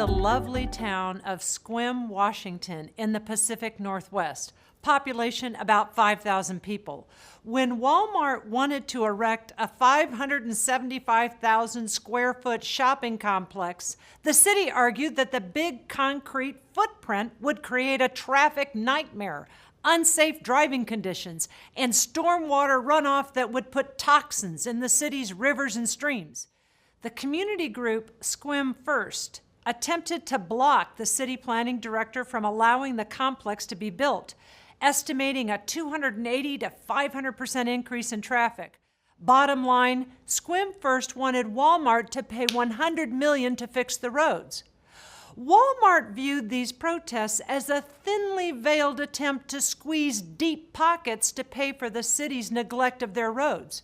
the lovely town of Sequim, Washington, in the Pacific Northwest, population about 5,000 people. When Walmart wanted to erect a 575,000 square foot shopping complex, the city argued that the big concrete footprint would create a traffic nightmare, unsafe driving conditions, and stormwater runoff that would put toxins in the city's rivers and streams. The community group Sequim First attempted to block the city planning director from allowing the complex to be built, estimating a 280 to 500% increase in traffic. Bottom line, Sequim First wanted Walmart to pay $100 million to fix the roads. Walmart viewed these protests as a thinly veiled attempt to squeeze deep pockets to pay for the city's neglect of their roads.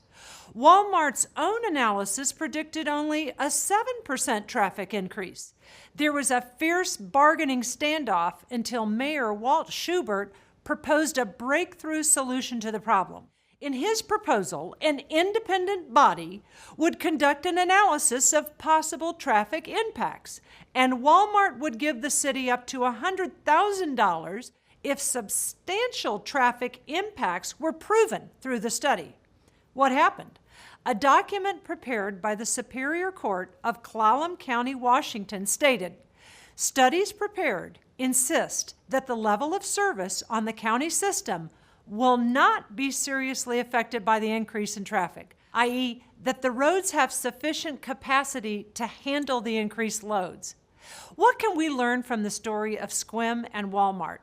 Walmart's own analysis predicted only a 7% traffic increase. There was a fierce bargaining standoff until Mayor Walt Schubert proposed a breakthrough solution to the problem. In his proposal, an independent body would conduct an analysis of possible traffic impacts, and Walmart would give the city up to $100,000 if substantial traffic impacts were proven through the study. What happened? A document prepared by the Superior Court of Clallam County, Washington stated, "Studies prepared insist that the level of service on the county system will not be seriously affected by the increase in traffic, i.e., that the roads have sufficient capacity to handle the increased loads." What can we learn from the story of Sequim and Walmart?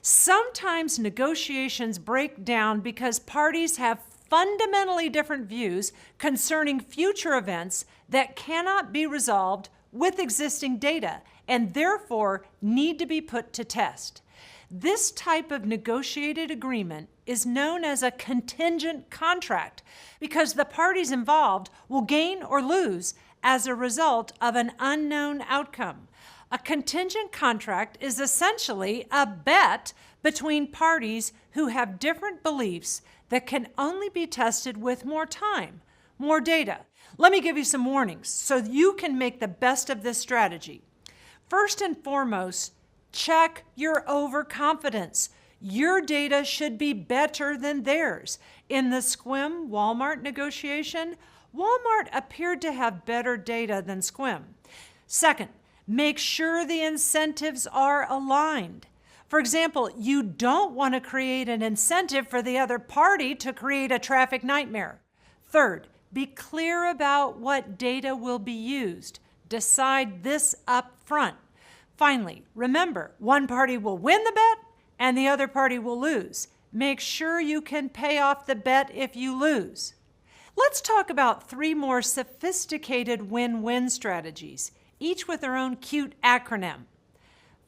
Sometimes negotiations break down because parties have fundamentally different views concerning future events that cannot be resolved with existing data and therefore need to be put to test. This type of negotiated agreement is known as a contingent contract because the parties involved will gain or lose as a result of an unknown outcome. A contingent contract is essentially a bet between parties who have different beliefs that can only be tested with more time, more data. Let me give you some warnings so you can make the best of this strategy. First and foremost, check your overconfidence. Your data should be better than theirs. In the Sequim Walmart negotiation, Walmart appeared to have better data than Sequim. Second, make sure the incentives are aligned. For example, you don't want to create an incentive for the other party to create a traffic nightmare. Third, be clear about what data will be used. Decide this up front. Finally, remember, one party will win the bet and the other party will lose. Make sure you can pay off the bet if you lose. Let's talk about 3 more sophisticated win-win strategies, each with their own cute acronym.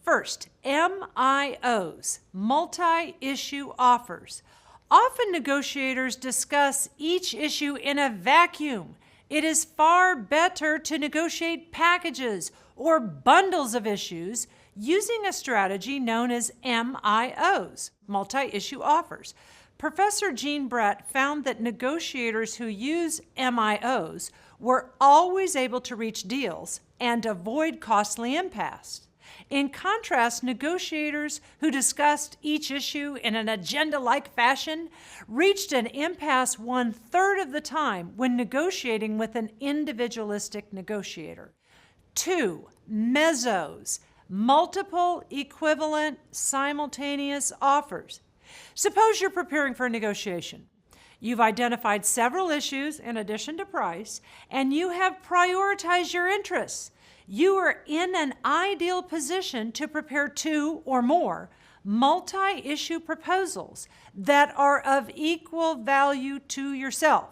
First, MIOs, multi-issue offers. Often negotiators discuss each issue in a vacuum. It is far better to negotiate packages or bundles of issues using a strategy known as MIOs, multi-issue offers. Professor Jean Brett found that negotiators who use MIOs were always able to reach deals and avoid costly impasse. In contrast, negotiators who discussed each issue in an agenda-like fashion reached an impasse 1/3 of the time when negotiating with an individualistic negotiator. 2, mesos, multiple equivalent simultaneous offers. Suppose you're preparing for a negotiation. You've identified several issues in addition to price, and you have prioritized your interests. You are in an ideal position to prepare 2 or more multi-issue proposals that are of equal value to yourself.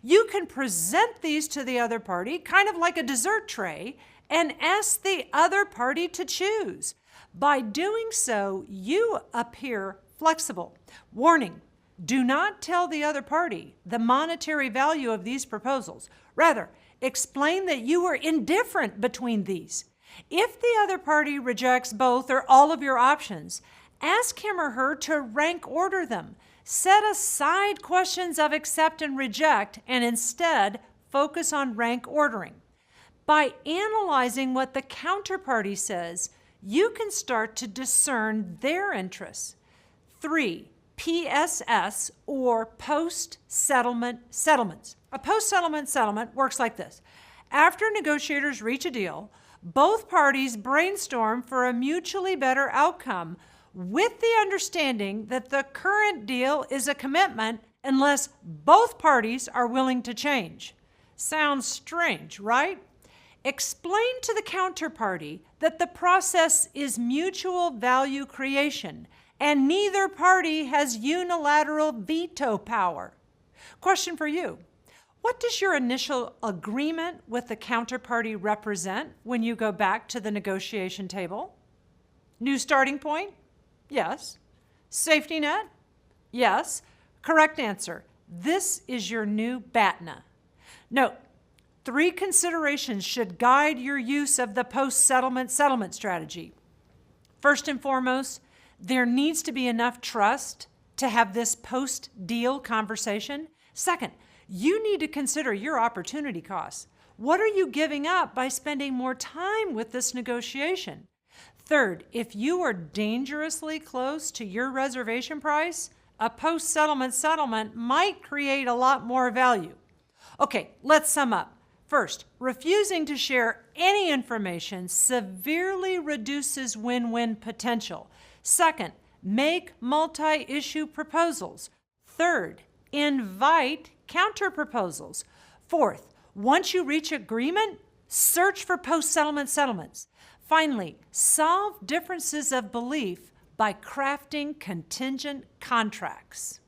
You can present these to the other party, kind of like a dessert tray, and ask the other party to choose. By doing so, you appear flexible. Warning, do not tell the other party the monetary value of these proposals. Rather, explain that you are indifferent between these. If the other party rejects both or all of your options, ask him or her to rank order them. Set aside questions of accept and reject and instead focus on rank ordering. By analyzing what the counterparty says, you can start to discern their interests. 3. PSS, or post-settlement settlements. A post-settlement settlement works like this. After negotiators reach a deal, both parties brainstorm for a mutually better outcome with the understanding that the current deal is a commitment unless both parties are willing to change. Sounds strange, right? Explain to the counterparty that the process is mutual value creation and neither party has unilateral veto power. Question for you. What does your initial agreement with the counterparty represent when you go back to the negotiation table? New starting point? Yes. Safety net? Yes. Correct answer. This is your new BATNA. Note, 3 considerations should guide your use of the post-settlement settlement strategy. First and foremost, there needs to be enough trust to have this post-deal conversation. Second, you need to consider your opportunity costs. What are you giving up by spending more time with this negotiation? Third, if you are dangerously close to your reservation price, a post-settlement settlement might create a lot more value. Okay, let's sum up. First, refusing to share any information severely reduces win-win potential. Second, make multi-issue proposals. Third, invite counter-proposals. Fourth, once you reach agreement, search for post-settlement settlements. Finally, solve differences of belief by crafting contingent contracts.